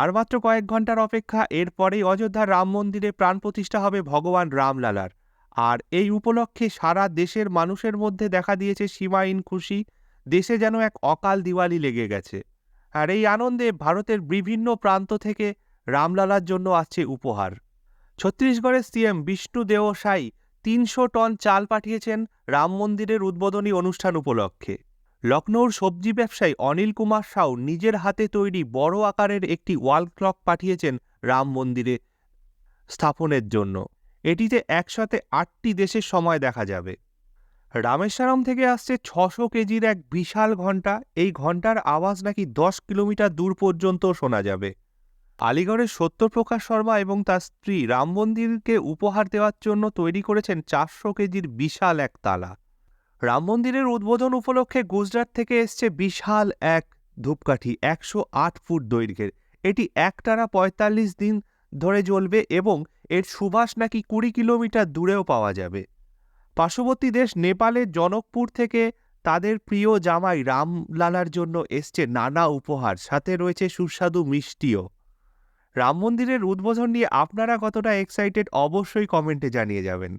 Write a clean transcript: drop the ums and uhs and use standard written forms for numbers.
আর মাত্র কয়েক ঘন্টার অপেক্ষা, এরপরেই অযোধ্যার রাম মন্দিরে প্রাণ প্রতিষ্ঠা হবে ভগবান রামলালার। আর এই উপলক্ষে সারা দেশের মানুষের মধ্যে দেখা দিয়েছে সীমাহীন খুশি। দেশে যেন এক অকাল দিওয়ালি লেগে গেছে। আর এই আনন্দে ভারতের বিভিন্ন প্রান্ত থেকে রামলালার জন্য আসছে উপহার। ছত্তিশগড়ের সিএম বিষ্ণু দেও সাই ৩০০ টন চাল পাঠিয়েছেন রাম মন্দিরের উদ্বোধনী অনুষ্ঠান উপলক্ষে। লখনৌর সবজি ব্যবসায়ী অনিল কুমার সাউ নিজের হাতে তৈরি বড় আকারের একটি ওয়াল ক্লক পাঠিয়েছেন রাম মন্দিরে স্থাপনের জন্য। এটিতে একসাথে ৮টি দেশের সময় দেখা যাবে। রামেশ্বরম থেকে আসছে ৬০০ কেজির এক বিশাল ঘণ্টা। এই ঘণ্টার আওয়াজ নাকি ১০ কিলোমিটার দূর পর্যন্ত শোনা যাবে। আলিগড়ের সত্যপ্রকাশ শর্মা এবং তার স্ত্রী রাম মন্দিরকে উপহার দেওয়ার জন্য তৈরি করেছেন ৪০০ কেজির বিশাল এক তালা। রাম মন্দিরের উদ্বোধন উপলক্ষে গুজরাট থেকে এসছে বিশাল এক ধূপকাঠি, ১০৮ ফুট দৈর্ঘ্যের। এটি একটানা ৪৫ দিন ধরে জ্বলবে এবং এর সুবাস নাকি ২০ কিলোমিটার দূরেও পাওয়া যাবে। পার্শ্ববর্তী দেশ নেপালের জনকপুর থেকে তাদের প্রিয় জামাই রামলালার জন্য এসছে নানা উপহার, সাথে রয়েছে সুস্বাদু মিষ্টিও। রাম মন্দিরের উদ্বোধন নিয়ে আপনারা কতটা এক্সাইটেড অবশ্যই কমেন্টে জানিয়ে যাবেন।